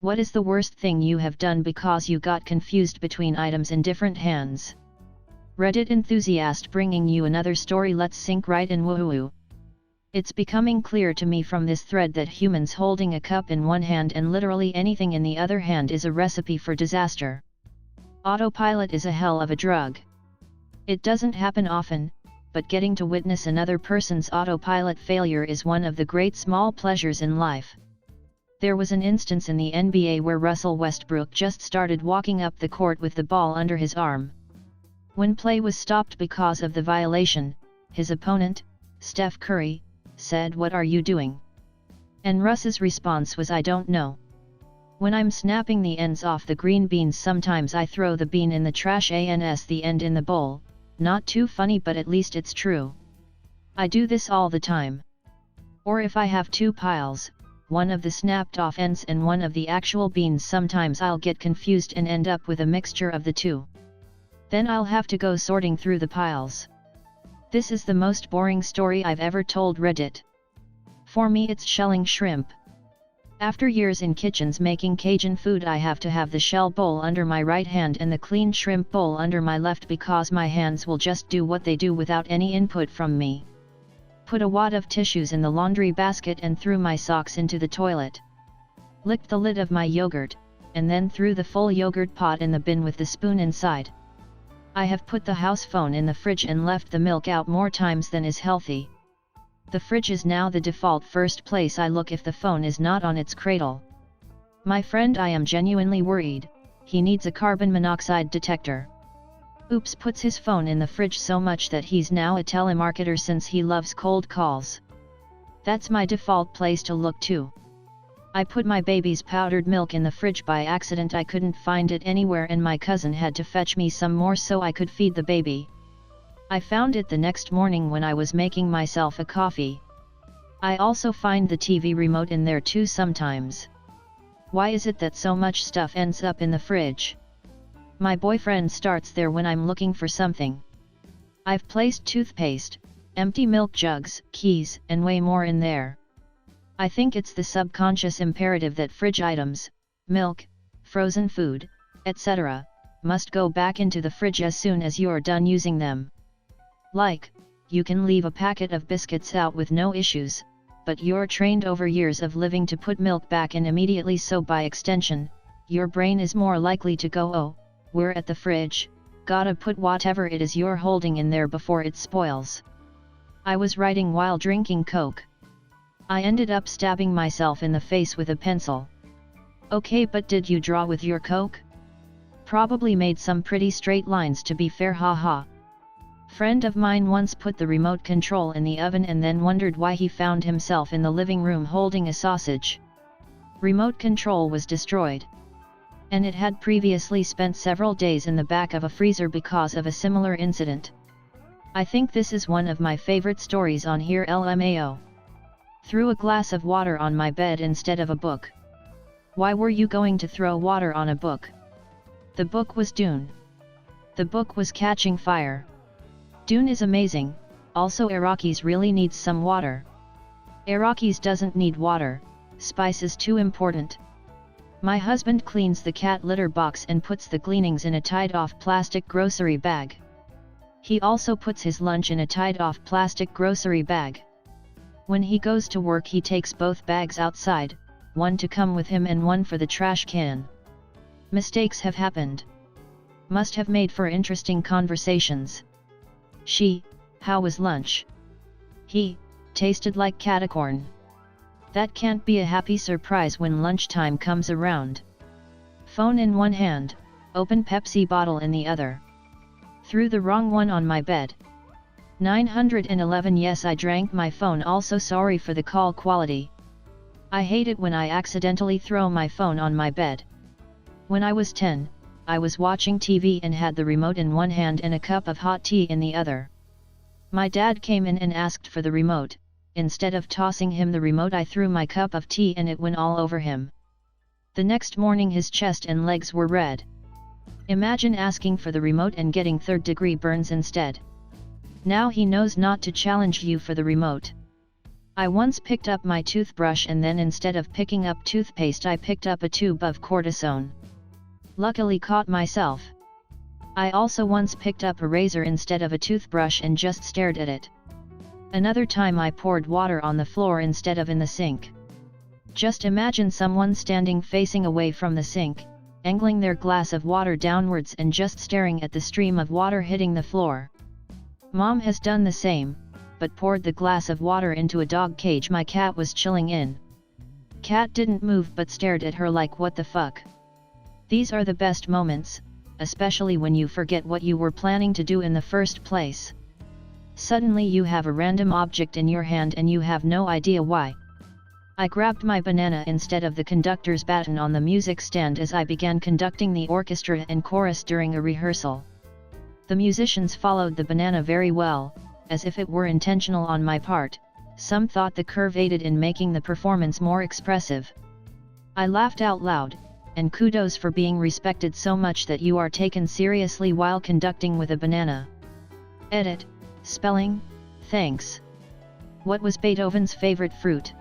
What is the worst thing you have done because you got confused between items in different hands? Reddit Enthusiast bringing you another story. Let's sink right in. Woohoo! It's becoming clear to me from this thread that humans holding a cup in one hand and literally anything in the other hand is a recipe for disaster. Autopilot is a hell of a drug. It doesn't happen often, but getting to witness another person's autopilot failure is one of the great small pleasures in life. There was an instance in the NBA where Russell Westbrook just started walking up the court with the ball under his arm. When play was stopped because of the violation, his opponent, Steph Curry, said, "What are you doing?" And Russ's response was, "I don't know. When I'm snapping the ends off the green beans, sometimes I throw the bean in the trash and the end in the bowl. Not too funny, but at least it's true. I do this all the time. Or if I have two piles, one of the snapped off ends and one of the actual beans, sometimes I'll get confused and end up with a mixture of the two. Then I'll have to go sorting through the piles. This is the most boring story I've ever told Reddit. For me, it's shelling shrimp. After years in kitchens making Cajun food, I have to have the shell bowl under my right hand and the clean shrimp bowl under my left because my hands will just do what they do without any input from me. Put a wad of tissues in the laundry basket and threw my socks into the toilet. Licked the lid of my yogurt, and then threw the full yogurt pot in the bin with the spoon inside. I have put the house phone in the fridge and left the milk out more times than is healthy. The fridge is now the default first place I look if the phone is not on its cradle. My friend, I am genuinely worried. He needs a carbon monoxide detector. Oops, puts his phone in the fridge so much that he's now a telemarketer since he loves cold calls. That's my default place to look too. I put my baby's powdered milk in the fridge by accident. I couldn't find it anywhere and my cousin had to fetch me some more so I could feed the baby. I found it the next morning when I was making myself a coffee. I also find the TV remote in there too sometimes. Why is it that so much stuff ends up in the fridge? My boyfriend starts there when I'm looking for something. I've placed toothpaste, empty milk jugs, keys, and way more in there. I think it's the subconscious imperative that fridge items, milk, frozen food, etc., must go back into the fridge as soon as you're done using them. Like, you can leave a packet of biscuits out with no issues, but you're trained over years of living to put milk back in immediately, so by extension, your brain is more likely to go, "Oh, we're at the fridge, gotta put whatever it is you're holding in there before it spoils." I was writing while drinking Coke. I ended up stabbing myself in the face with a pencil. Okay, but did you draw with your Coke? Probably made some pretty straight lines, to be fair, haha. Friend of mine once put the remote control in the oven and then wondered why he found himself in the living room holding a sausage. Remote control was destroyed. And it had previously spent several days in the back of a freezer because of a similar incident. I think this is one of my favorite stories on here. LMAO. Threw a glass of water on my bed instead of a book. Why were you going to throw water on a book? The book was Dune. The book was catching fire. Dune is amazing, also Iraqis really needs some water. Iraqis doesn't need water, spice is too important. My husband cleans the cat litter box and puts the cleanings in a tied-off plastic grocery bag. He also puts his lunch in a tied-off plastic grocery bag. When he goes to work, he takes both bags outside, one to come with him and one for the trash can. Mistakes have happened. Must have made for interesting conversations. She, how was lunch? He, tasted like catacorn. That can't be a happy surprise when lunchtime comes around. Phone in one hand, open Pepsi bottle in the other. Threw the wrong one on my bed. 911. Yes, I drank my phone. Also sorry for the call quality. I hate it when I accidentally throw my phone on my bed. When I was 10, I was watching TV and had the remote in one hand and a cup of hot tea in the other. My dad came in and asked for the remote. Instead of tossing him the remote, I threw my cup of tea and it went all over him. The next morning his chest and legs were red. Imagine asking for the remote and getting third-degree burns instead. Now he knows not to challenge you for the remote. I once picked up my toothbrush and then instead of picking up toothpaste I picked up a tube of cortisone. Luckily caught myself. I also once picked up a razor instead of a toothbrush and just stared at it. Another time I poured water on the floor instead of in the sink. Just imagine someone standing facing away from the sink, angling their glass of water downwards and just staring at the stream of water hitting the floor. Mom has done the same, but poured the glass of water into a dog cage my cat was chilling in. Cat didn't move but stared at her like what the fuck. These are the best moments, especially when you forget what you were planning to do in the first place. Suddenly you have a random object in your hand and you have no idea why. I grabbed my banana instead of the conductor's baton on the music stand as I began conducting the orchestra and chorus during a rehearsal. The musicians followed the banana very well, as if it were intentional on my part. Some thought the curve aided in making the performance more expressive. I laughed out loud, and kudos for being respected so much that you are taken seriously while conducting with a banana. Edit. Spelling, thanks. What was Beethoven's favorite fruit?